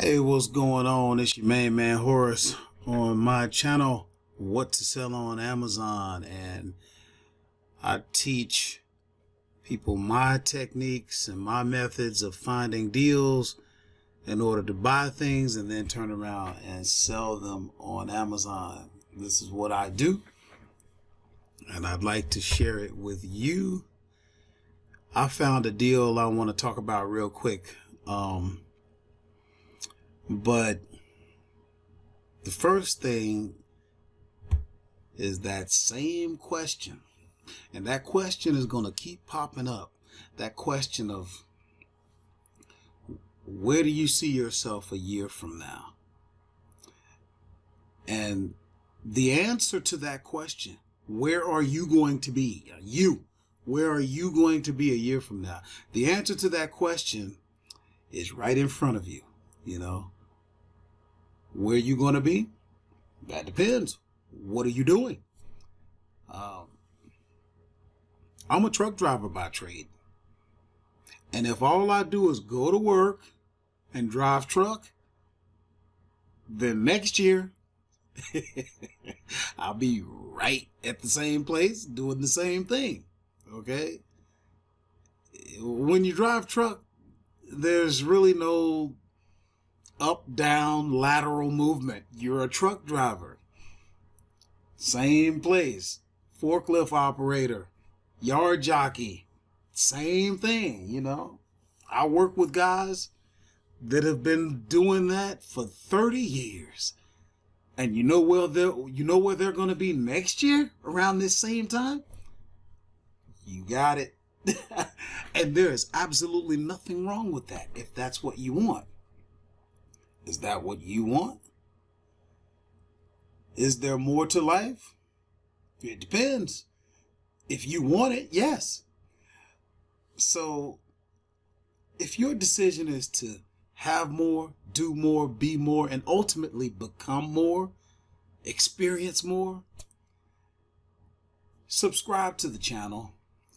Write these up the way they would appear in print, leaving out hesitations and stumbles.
Hey, what's going on? It's your main man Horace on my channel, What to Sell on Amazon, and I teach people my techniques and my methods of finding deals in order to buy things and then turn around and sell them on Amazon. This is what I do, and I'd like to share it with you. I found a deal I want to talk about real quick. But the first thing is that same question. And that question is going to keep popping up. That question of, where do you see yourself a year from now? And the answer to that question, where are you going to be? Where are you going to be a year from now? The answer to that question is right in front of you, Where are you going to be? That depends. What are you doing? I'm a truck driver by trade. And if all I do is go to work and drive truck, then next year I'll be right at the same place doing the same thing. Okay? When you drive truck, there's really no up, down, lateral movement. You're a truck driver. Same place. Forklift operator, yard jockey, same thing, I work with guys that have been doing that for 30 years. And you know where they're going to be next year around this same time? You got it. And there is absolutely nothing wrong with that if that's what you want. Is that what you want? Is there more to life? It depends. If you want it, yes. So if your decision is to have more, do more, be more, and ultimately become more, experience more, subscribe to the channel.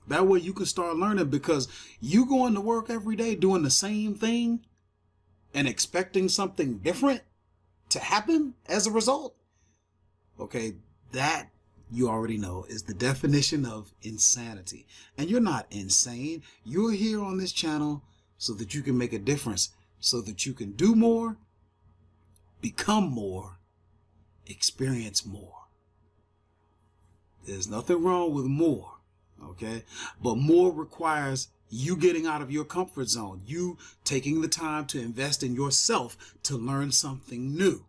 That way you can start learning, because you going to work every day doing the same thing and expecting something different to happen as a result. Okay, that you already know is the definition of insanity. And you're not insane. You're here on this channel so that you can make a difference, so that you can do more, become more, experience more. There's nothing wrong with more, okay? But more requires you getting out of your comfort zone, you taking the time to invest in yourself to learn something new,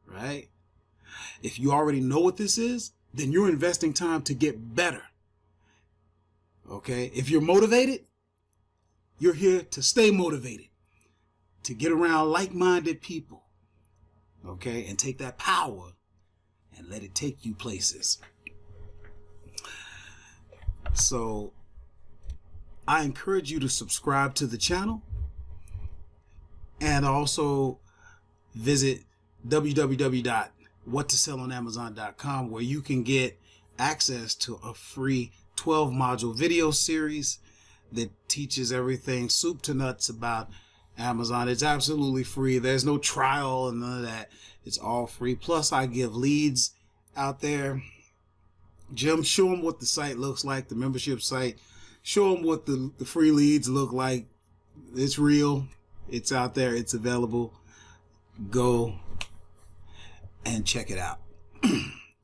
right? If you already know what this is, then you're investing time to get better, okay? If you're motivated, you're here to stay motivated, to get around like-minded people, okay? And take that power and let it take you places. So I encourage you to subscribe to the channel and also visit www.whattosellonamazon.com, where you can get access to a free 12-module video series that teaches everything soup to nuts about Amazon. It's absolutely free. There's no trial and none of that. It's all free. Plus, I give leads out there. Jim, show them what the site looks like, the membership site. Show them what the free leads look like. It's real. It's out there. It's available. Go and check it out.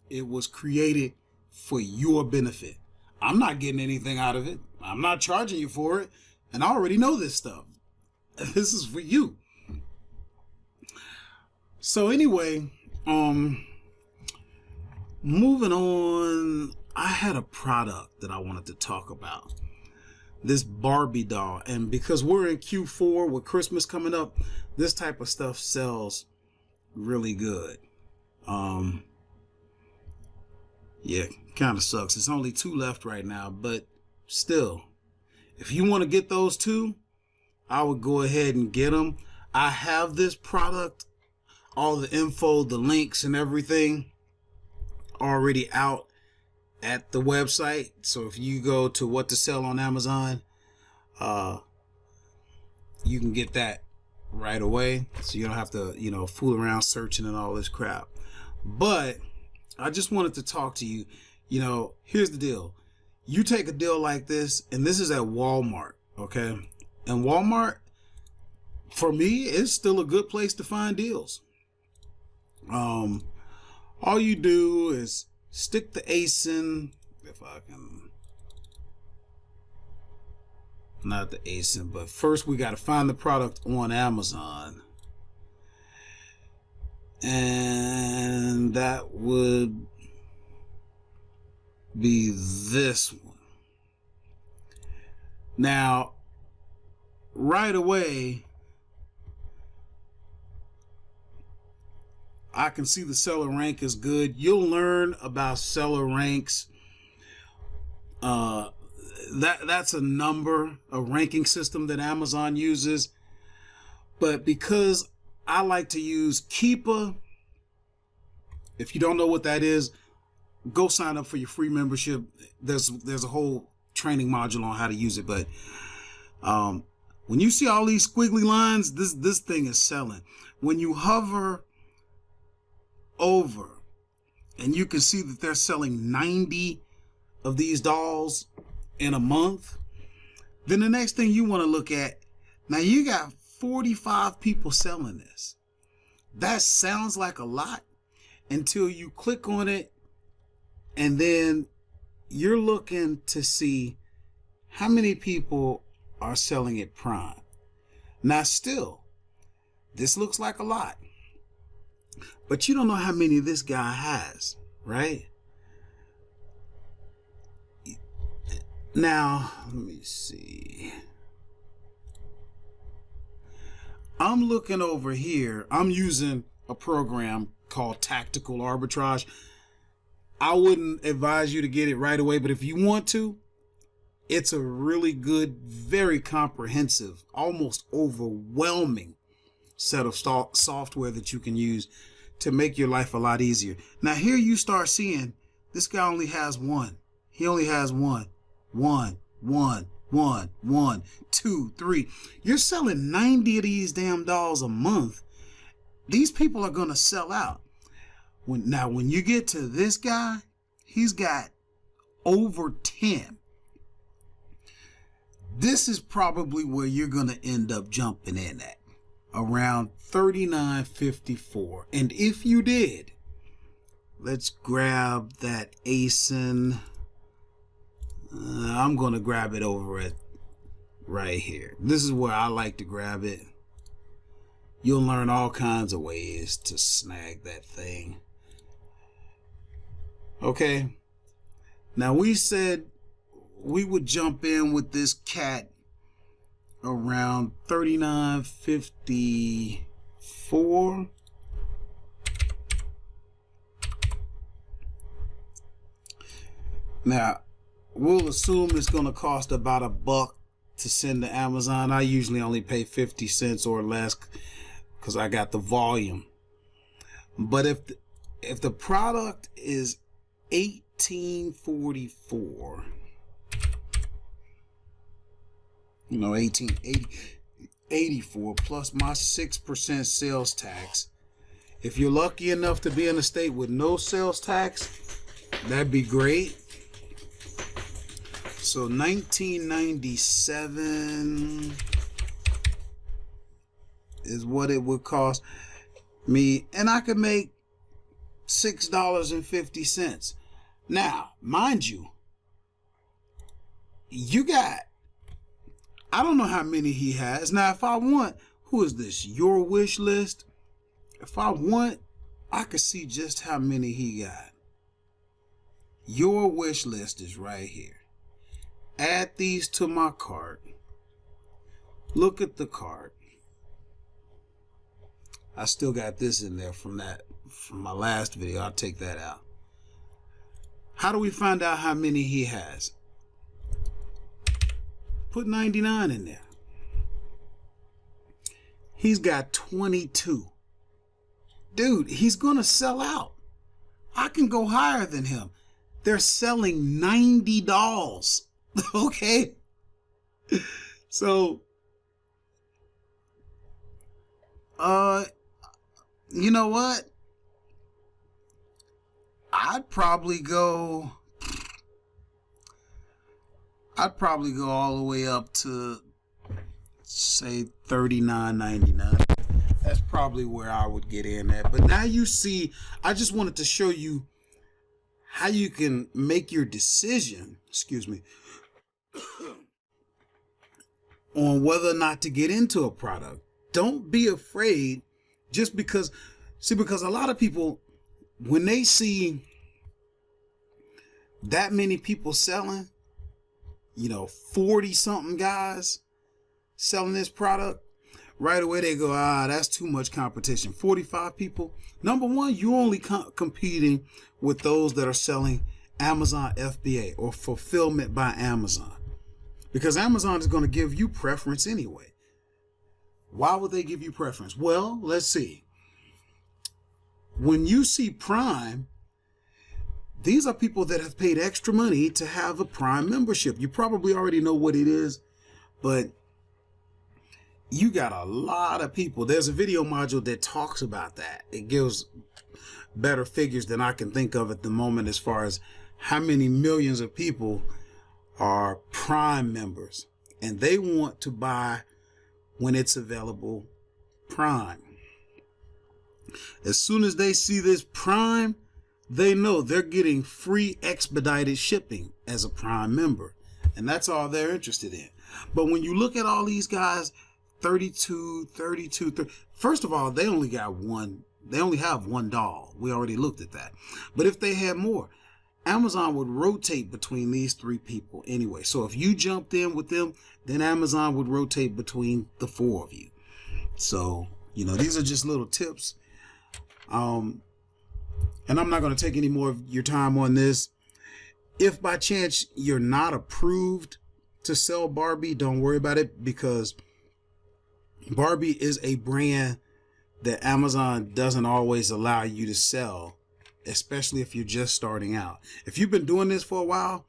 It was created for your benefit. I'm not getting anything out of it. I'm not charging you for it. And I already know this stuff. This is for you. So anyway, moving on, I had a product that I wanted to talk about. This Barbie doll. And because we're in Q4 with Christmas coming up, this type of stuff sells really good. Yeah, kind of sucks. It's only 2 left right now, but still, if you want to get those 2, I would go ahead and get them. I have this product, all the info, the links and everything already out at the website. So if you go to What to Sell on Amazon, you can get that right away, so you don't have to, you know, fool around searching and all this crap. But I just wanted to talk to you. You know, here's the deal. You take a deal like this, and this is at Walmart, okay? And Walmart, for me, is still a good place to find deals. All you do is stick the ASIN, if I can, not the ASIN, but first we got to find the product on Amazon. And that would be this one. Now, right away, I can see the seller rank is good. You'll learn about seller ranks. That's a number, a ranking system that Amazon uses. But because I like to use Keepa, if you don't know what that is, go sign up for your free membership. There's a whole training module on how to use it. But when you see all these squiggly lines, this thing is selling. When you hover over, and you can see that they're selling 90 of these dolls in a month, then the next thing you want to look at, now you got 45 people selling this. That sounds like a lot until you click on it, and then you're looking to see how many people are selling it Prime. Now still, this looks like a lot, but you don't know how many this guy has, right? Now, let me see. I'm looking over here. I'm using a program called Tactical Arbitrage. I wouldn't advise you to get it right away, but if you want to, it's a really good, very comprehensive, almost overwhelming set of software that you can use to make your life a lot easier. Now here you start seeing this guy only has one. He only has one, two, three. You're selling 90 of these damn dolls a month. These people are going to sell out. When you get to this guy, he's got over 10. This is probably where you're going to end up jumping in at, around $39.54. And if you did, let's grab that ASIN. I'm going to grab it over at right here. This is where I like to grab it. You'll learn all kinds of ways to snag that thing. Okay. Now we said we would jump in with this cat around $39.54. Now we'll assume it's going to cost about $1 to send to Amazon. I usually only pay 50 cents or less because I got the volume. But if the product is $18.44, you know, $18.84 plus my 6% sales tax. If you're lucky enough to be in a state with no sales tax, that'd be great. So $19.97 is what it would cost me, and I could make $6.50. Now, mind you, you got, I don't know how many he has. Now, if I want, who is this? Your wish list. If I want, I could see just how many he got. Your wish list is right here. Add these to my cart. Look at the cart. I still got this in there from my last video. I'll take that out. How do we find out how many he has? Put 99 in there. He's got 22. Dude, he's going to sell out. I can go higher than him. They're selling 90 dolls. Okay? So You know what? I'd probably go all the way up to, say, $39.99. That's probably where I would get in at. But now you see, I just wanted to show you how you can make your decision, on whether or not to get into a product. Don't be afraid just because a lot of people, when they see that many people selling, 40 something guys selling this product, right away they go, that's too much competition. 45 people. Number one, you're only competing with those that are selling Amazon FBA or fulfillment by Amazon, because Amazon is going to give you preference anyway. Why would they give you preference? Well, let's see. When you see Prime, these are people that have paid extra money to have a Prime membership. You probably already know what it is, but you got a lot of people. There's a video module that talks about that. It gives better figures than I can think of at the moment as far as how many millions of people are Prime members, and they want to buy when it's available Prime. As soon as they see this Prime, they know they're getting free expedited shipping as a Prime member, and that's all they're interested in. But when you look at all these guys, 32, 30. First of all, they only have one doll. We already looked at that. But if they had more, Amazon would rotate between these three people anyway. So if you jumped in with them, then Amazon would rotate between the four of you. So, these are just little tips. And I'm not going to take any more of your time on this. If by chance you're not approved to sell Barbie, don't worry about it, because Barbie is a brand that Amazon doesn't always allow you to sell, especially if you're just starting out. If you've been doing this for a while,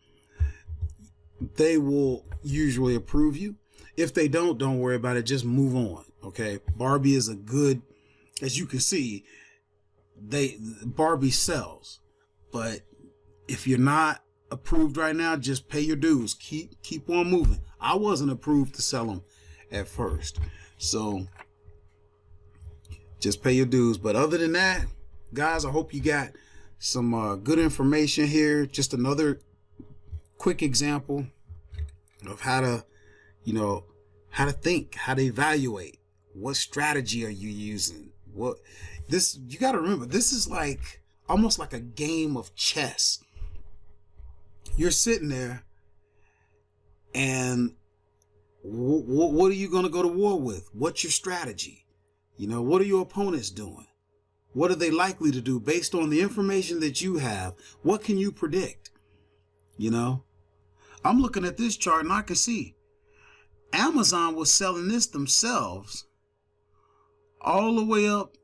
they will usually approve you. If they don't worry about it. Just move on. Okay. Barbie is a good, as you can see, Barbie sells, but if you're not approved right now, just pay your dues. Keep on moving. I wasn't approved to sell them at first, so just pay your dues. But other than that, guys, I hope you got some good information here. Just another quick example of how to think, how to evaluate. What strategy are you using? You got to remember, this is like almost like a game of chess. You're sitting there, and what are you going to go to war with? What's your strategy? What are your opponents doing? What are they likely to do based on the information that you have? What can you predict? I'm looking at this chart and I can see Amazon was selling this themselves all the way up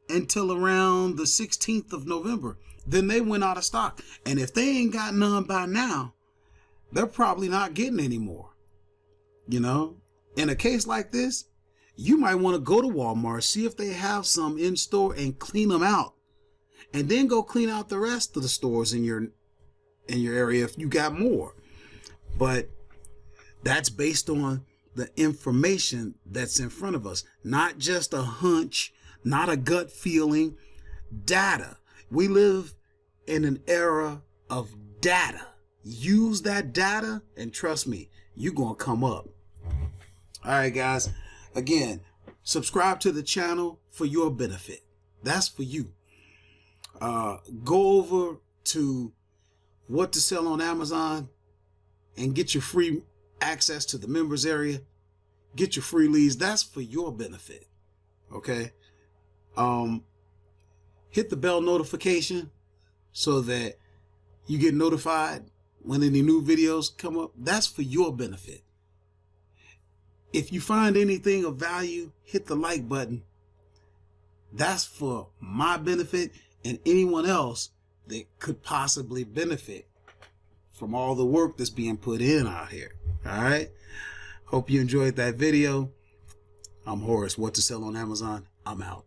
until around the 16th of November. Then they went out of stock. And if they ain't got none by now, they're probably not getting any more. In a case like this, you might want to go to Walmart, see if they have some in store and clean them out. And then go clean out the rest of the stores in your area if you got more. But that's based on the information that's in front of us, not just a hunch, not a gut feeling, data. We live in an era of data. Use that data, and trust me, you're going to come up. All right, guys. Again, subscribe to the channel for your benefit. That's for you. Go over to What to Sell on Amazon and get your free access to the members area. Get your free leads. That's for your benefit. Okay. Hit the bell notification so that you get notified when any new videos come up. That's for your benefit. If you find anything of value, hit the like button. That's for my benefit and anyone else that could possibly benefit from all the work that's being put in out here. All right. Hope you enjoyed that video. I'm Horace, What to Sell on Amazon. I'm out.